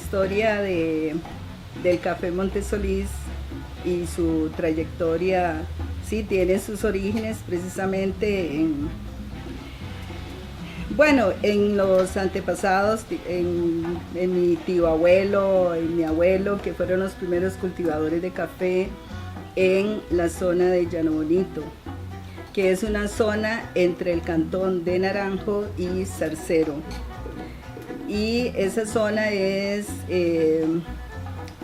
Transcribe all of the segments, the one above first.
historia del Café Montesolís y su trayectoria, sí, tiene sus orígenes precisamente en los antepasados, en mi tío abuelo, en mi abuelo, que fueron los primeros cultivadores de café en la zona de Llano Bonito, que es una zona entre el cantón de Naranjo y Zarcero. Y esa zona es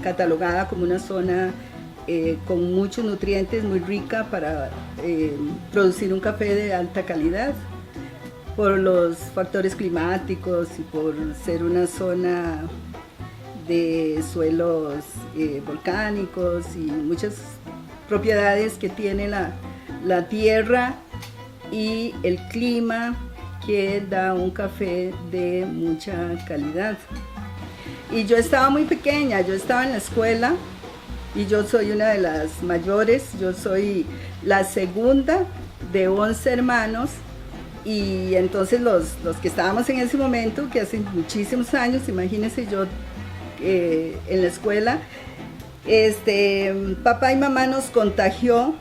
catalogada como una zona con muchos nutrientes, muy rica para producir un café de alta calidad, por los factores climáticos y por ser una zona de suelos volcánicos y muchas propiedades que tiene la tierra y el clima, que da un café de mucha calidad. Y yo estaba muy pequeña, yo estaba en la escuela y yo soy una de las mayores, yo soy la segunda de 11 hermanos. Y entonces los que estábamos en ese momento, que hace muchísimos años, imagínense yo en la escuela, papá y mamá nos contagió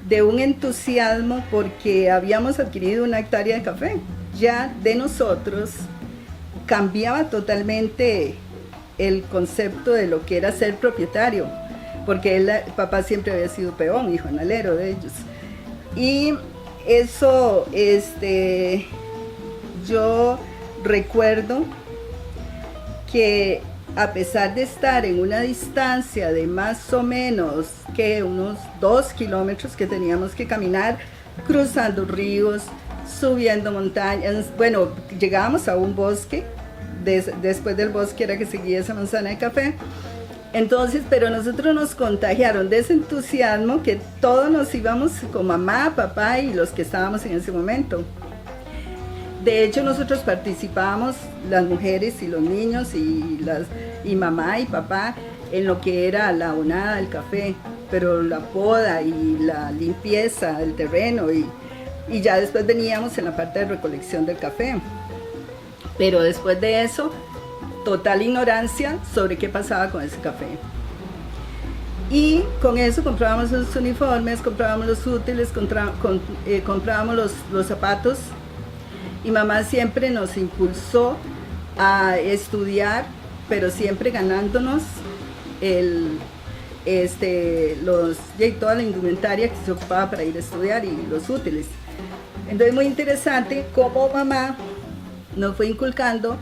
de un entusiasmo porque habíamos adquirido una hectárea de café. Ya de nosotros cambiaba totalmente el concepto de lo que era ser propietario, porque papá siempre había sido peón y jornalero de ellos. Y eso, yo recuerdo que a pesar de estar en una distancia de más o menos que unos 2 kilómetros que teníamos que caminar, cruzando ríos, subiendo montañas, bueno, llegábamos a un bosque, después del bosque era que seguía esa manzana de café. Entonces, pero nosotros nos contagiaron de ese entusiasmo que todos nos íbamos con mamá, papá y los que estábamos en ese momento. De hecho, nosotros participábamos, las mujeres y los niños y mamá y papá, en lo que era la abonada del café, pero la poda y la limpieza del terreno y ya después veníamos en la parte de recolección del café. Pero después de eso, total ignorancia sobre qué pasaba con ese café. Y con eso comprábamos los uniformes, comprábamos los útiles, comprábamos los zapatos. Y mamá siempre nos impulsó a estudiar, pero siempre ganándonos toda la indumentaria que se ocupaba para ir a estudiar y los útiles. Entonces, muy interesante cómo mamá nos fue inculcando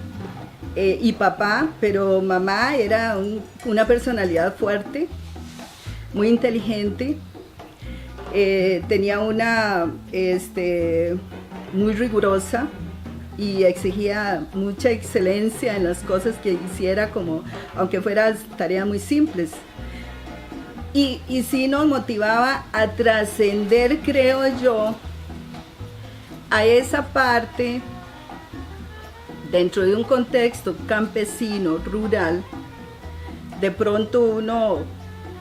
y papá, pero mamá era una personalidad fuerte, muy inteligente, tenía una muy rigurosa y exigía mucha excelencia en las cosas que hiciera, como aunque fueran tareas muy simples. Y sí nos motivaba a trascender, creo yo, a esa parte dentro de un contexto campesino, rural. De pronto uno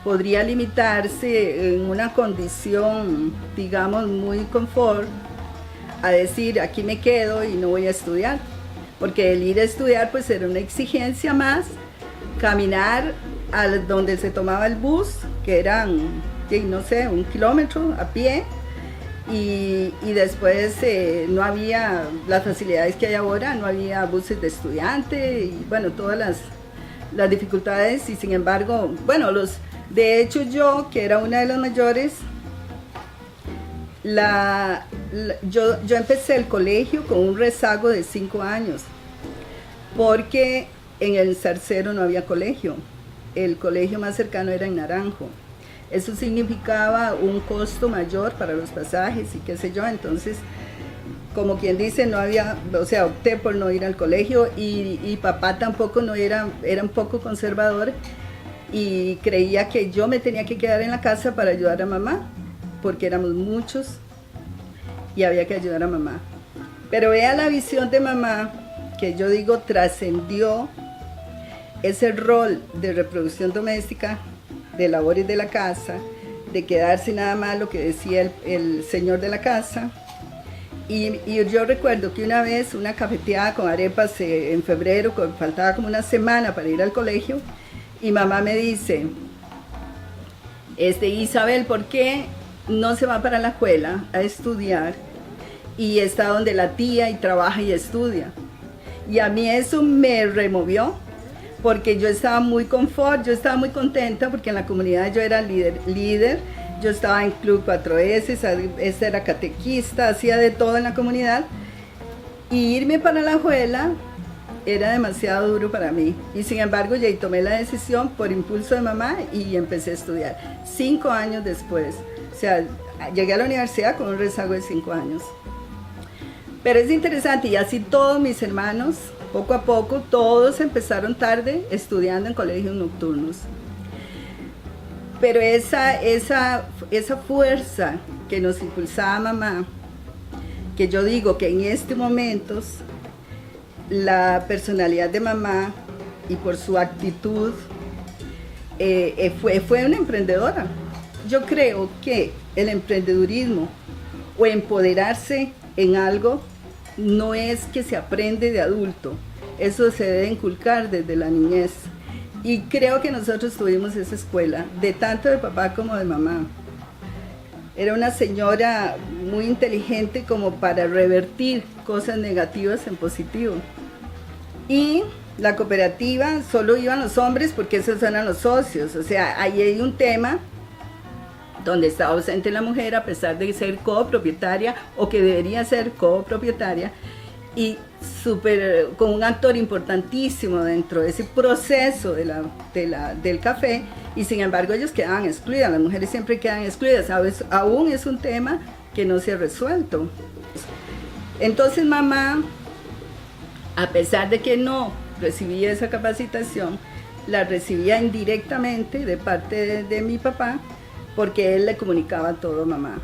podría limitarse en una condición, digamos, muy confort, a decir, aquí me quedo y no voy a estudiar, porque el ir a estudiar pues era una exigencia más, caminar a donde se tomaba el bus, que eran, no sé, 1 kilómetro a pie, y después no había las facilidades que hay ahora, no había buses de estudiante, y bueno, todas las dificultades, y sin embargo, bueno, de hecho yo, que era una de las mayores, yo empecé el colegio con un rezago de 5 años, porque en el Zarcero no había colegio, el colegio más cercano era en Naranjo. Eso significaba un costo mayor para los pasajes y qué sé yo, entonces, como quien dice, no había, o sea, opté por no ir al colegio y papá tampoco era un poco conservador y creía que yo me tenía que quedar en la casa para ayudar a mamá, porque éramos muchos y había que ayudar a mamá. Pero vea la visión de mamá, que yo digo trascendió ese rol de reproducción doméstica, de labores de la casa, de quedarse nada más lo que decía el señor de la casa, Y yo recuerdo que una vez una cafeteada con arepas en febrero, faltaba como una semana para ir al colegio, y mamá me dice, Isabel, ¿por qué no se va para la escuela a estudiar y está donde la tía y trabaja y estudia? Y a mí eso me removió, porque yo estaba muy confort, yo estaba muy contenta, porque en la comunidad yo era líder, yo estaba en Club 4S, era catequista, hacía de todo en la comunidad, y irme para la escuela era demasiado duro para mí. Y sin embargo, ya tomé la decisión por impulso de mamá y empecé a estudiar. 5 años después, o sea, llegué a la universidad con un rezago de 5 años. Pero es interesante, y así todos mis hermanos, poco a poco, todos empezaron tarde estudiando en colegios nocturnos. Pero esa fuerza que nos impulsaba mamá, que yo digo que en estos momentos la personalidad de mamá y por su actitud fue una emprendedora. Yo creo que el emprendedurismo o empoderarse en algo no es que se aprende de adulto, eso se debe inculcar desde la niñez. Y creo que nosotros tuvimos esa escuela, de tanto de papá como de mamá. Era una señora muy inteligente como para revertir cosas negativas en positivo. Y la cooperativa solo iban los hombres porque esos eran los socios. O sea, ahí hay un tema donde está ausente la mujer a pesar de ser copropietaria o que debería ser copropietaria, y con un actor importantísimo dentro de ese proceso del café, y sin embargo ellos quedaban excluidas, las mujeres siempre quedan excluidas, aún es un tema que no se ha resuelto. Entonces mamá, a pesar de que no recibía esa capacitación, la recibía indirectamente de parte de mi papá, porque él le comunicaba todo a mamá.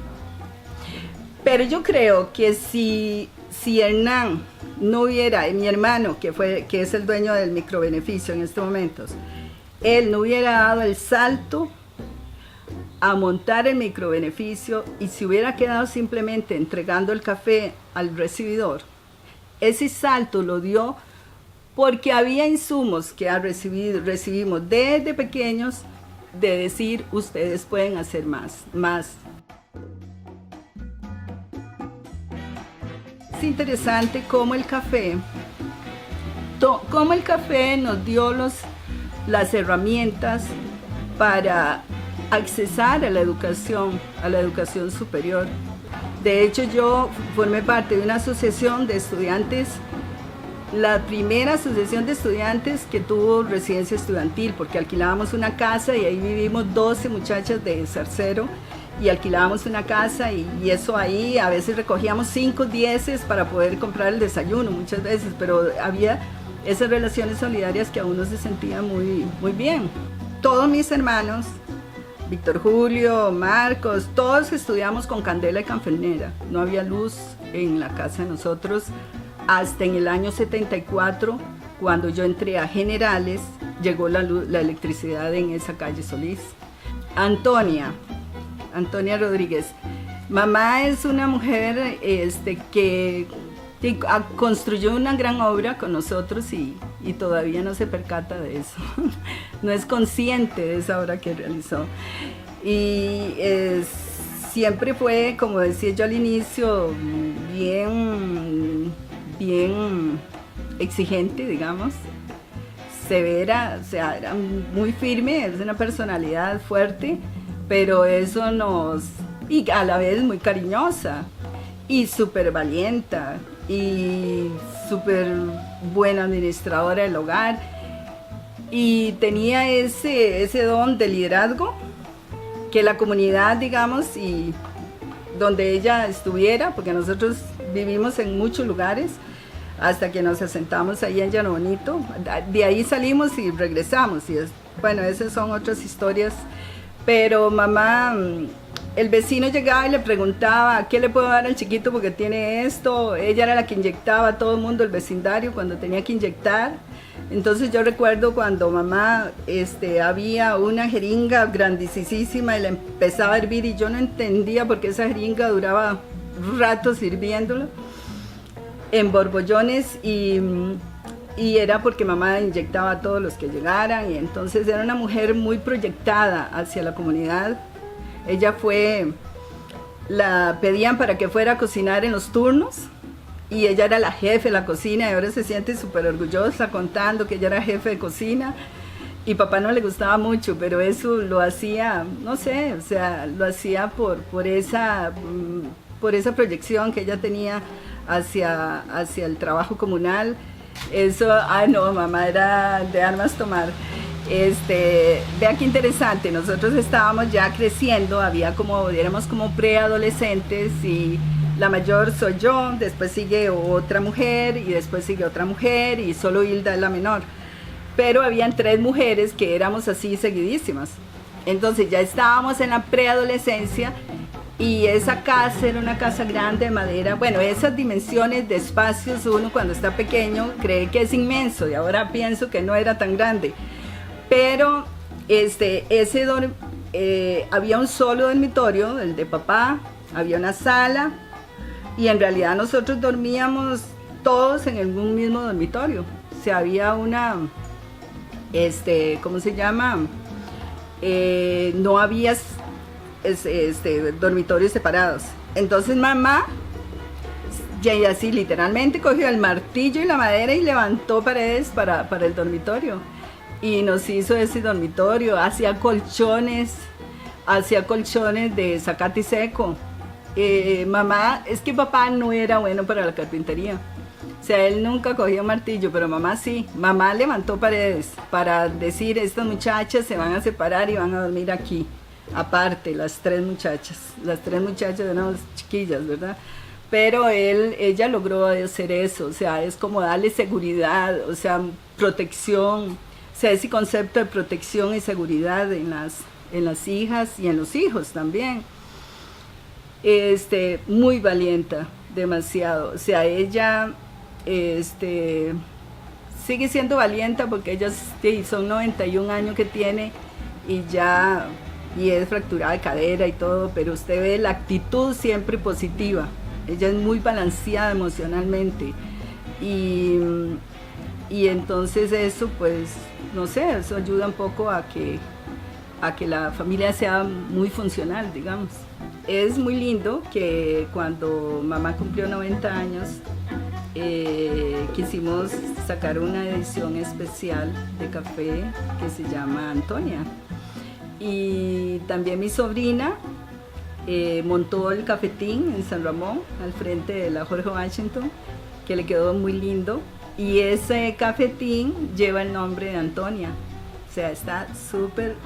Pero yo creo que si Hernán no hubiera, mi hermano, que es el dueño del microbeneficio en estos momentos, él no hubiera dado el salto a montar el microbeneficio y se hubiera quedado simplemente entregando el café al recibidor, ese salto lo dio porque había insumos que recibimos desde pequeños, de decir, ustedes pueden hacer más. Es interesante cómo el café nos dio las herramientas para accesar a la educación superior. De hecho, yo formé parte de una asociación de estudiantes, la primera asociación de estudiantes que tuvo residencia estudiantil, porque alquilábamos una casa y ahí vivimos 12 muchachas de Zarcero, y alquilábamos una casa y eso ahí, a veces recogíamos 5, 10 para poder comprar el desayuno muchas veces, pero había esas relaciones solidarias que a uno se sentía muy, muy bien. Todos mis hermanos, Víctor Julio, Marcos, todos estudiamos con candela y canfelera, no había luz en la casa de nosotros. Hasta en el año 74, cuando yo entré a Generales, llegó la electricidad en esa calle Solís. Antonia Rodríguez. Mamá es una mujer que construyó una gran obra con nosotros y todavía no se percata de eso. No es consciente de esa obra que realizó. Y siempre fue, como decía yo al inicio, bien exigente, digamos, severa, o sea, era muy firme, es una personalidad fuerte, pero eso y a la vez muy cariñosa, y súper valienta, y súper buena administradora del hogar, y tenía ese don de liderazgo, que la comunidad, digamos, y donde ella estuviera, porque nosotros vivimos en muchos lugares, hasta que nos asentamos ahí en Llano Bonito. De ahí salimos y regresamos. Bueno, esas son otras historias. Pero mamá, el vecino llegaba y le preguntaba, ¿qué le puedo dar al chiquito porque tiene esto? Ella era la que inyectaba a todo el mundo, el vecindario, cuando tenía que inyectar. Entonces yo recuerdo cuando mamá había una jeringa grandísima y la empezaba a hervir y yo no entendía por qué esa jeringa duraba rato sirviéndolo en borbollones y era porque mamá inyectaba a todos los que llegaran y entonces era una mujer muy proyectada hacia la comunidad. Ella la pedían para que fuera a cocinar en los turnos y ella era la jefe de la cocina y ahora se siente súper orgullosa contando que ella era jefe de cocina y papá no le gustaba mucho, pero eso lo hacía, no sé, o sea, lo hacía por esa proyección que ella tenía hacia el trabajo comunal. Eso, no, mamá era de armas tomar. Vea qué interesante, nosotros estábamos ya creciendo, éramos como preadolescentes y la mayor soy yo, después sigue otra mujer y después sigue otra mujer y solo Hilda es la menor. Pero habían 3 mujeres que éramos así seguidísimas. Entonces ya estábamos en la preadolescencia y esa casa era una casa grande de madera. Bueno, esas dimensiones de espacios uno cuando está pequeño cree que es inmenso y ahora pienso que no era tan grande. Pero había un solo dormitorio, el de papá, había una sala y en realidad nosotros dormíamos todos en un mismo dormitorio. O sea, había ¿cómo se llama? No había dormitorios separados. Entonces mamá, ya así literalmente cogió el martillo y la madera y levantó paredes para el dormitorio. Y nos hizo ese dormitorio, hacía colchones de zacate seco. Mamá, es que papá no era bueno para la carpintería. O sea, él nunca cogía un martillo, pero mamá sí. Mamá levantó paredes para decir, estas muchachas se van a separar y van a dormir aquí. Aparte, las tres muchachas eran chiquillas, ¿verdad? Pero ella logró hacer eso, o sea, es como darle seguridad, o sea, protección, o sea, ese concepto de protección y seguridad en las hijas y en los hijos también. Muy valiente, demasiado, o sea, ella sigue siendo valiente porque ella son 91 años que tiene y es fracturada de cadera y todo, pero usted ve la actitud siempre positiva. Ella es muy balanceada emocionalmente y entonces eso, pues, no sé, eso ayuda un poco a que la familia sea muy funcional, digamos. Es muy lindo que cuando mamá cumplió 90 años, quisimos sacar una edición especial de café que se llama Antonia. Y también mi sobrina montó el cafetín en San Ramón, al frente de la Jorge Washington, que le quedó muy lindo. Y ese cafetín lleva el nombre de Antonia. O sea, está súper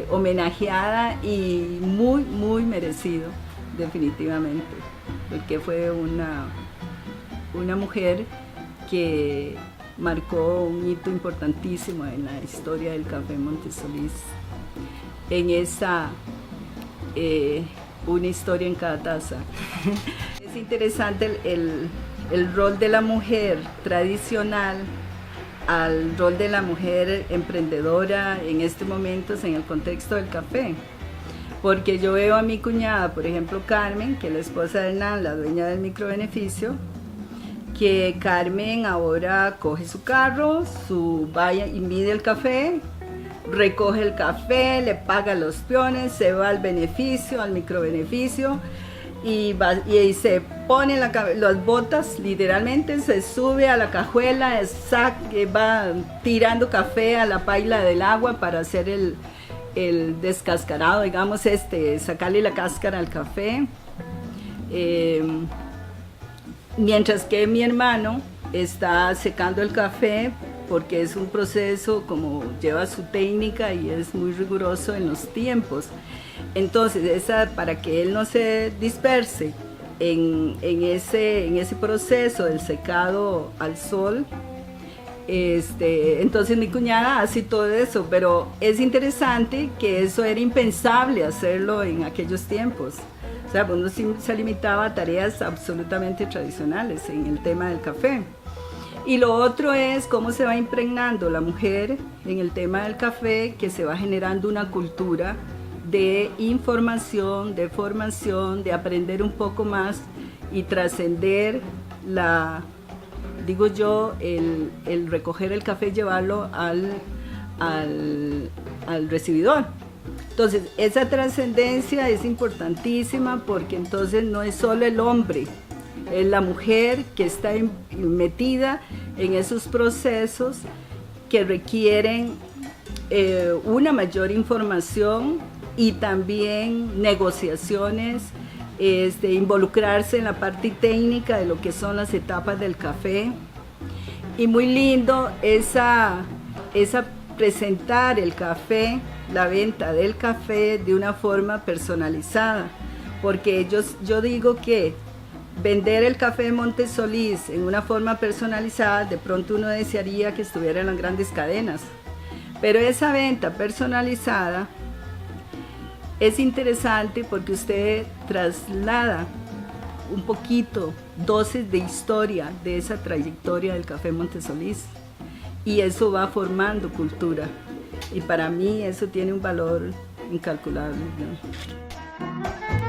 homenajeada y muy, muy merecido, definitivamente. Porque fue una mujer que marcó un hito importantísimo en la historia del café Montesolís. En esa una historia en cada taza. Es interesante el rol de la mujer tradicional al rol de la mujer emprendedora en estos momentos en el contexto del café. Porque yo veo a mi cuñada, por ejemplo Carmen, que es la esposa de Hernán, la dueña del microbeneficio, que Carmen ahora coge su carro, vaya y mide el café, recoge el café, le paga los peones, se va al beneficio, al microbeneficio y se pone las botas, literalmente se sube a la cajuela, va tirando café a la paila del agua para hacer el descascarado, digamos, sacarle la cáscara al café. Mientras que mi hermano está secando el café, porque es un proceso como lleva su técnica y es muy riguroso en los tiempos. Entonces, para que él no se disperse en ese proceso del secado al sol, entonces mi cuñada hace todo eso, pero es interesante que eso era impensable hacerlo en aquellos tiempos. O sea, uno se limitaba a tareas absolutamente tradicionales en el tema del café. Y lo otro es cómo se va impregnando la mujer en el tema del café, que se va generando una cultura de información, de formación, de aprender un poco más y trascender digo yo, el recoger el café y llevarlo al recibidor. Entonces, esa trascendencia es importantísima porque entonces no es solo el hombre, es la mujer que está metida en esos procesos que requieren una mayor información y también negociaciones, involucrarse en la parte técnica de lo que son las etapas del café. Y muy lindo esa presentar el café, la venta del café de una forma personalizada, porque yo digo que vender el café de Monte Solís en una forma personalizada, de pronto uno desearía que estuviera en las grandes cadenas, pero esa venta personalizada es interesante porque usted traslada un poquito, dosis de historia de esa trayectoria del café Monte Solís, y eso va formando cultura, y para mí eso tiene un valor incalculable, ¿no?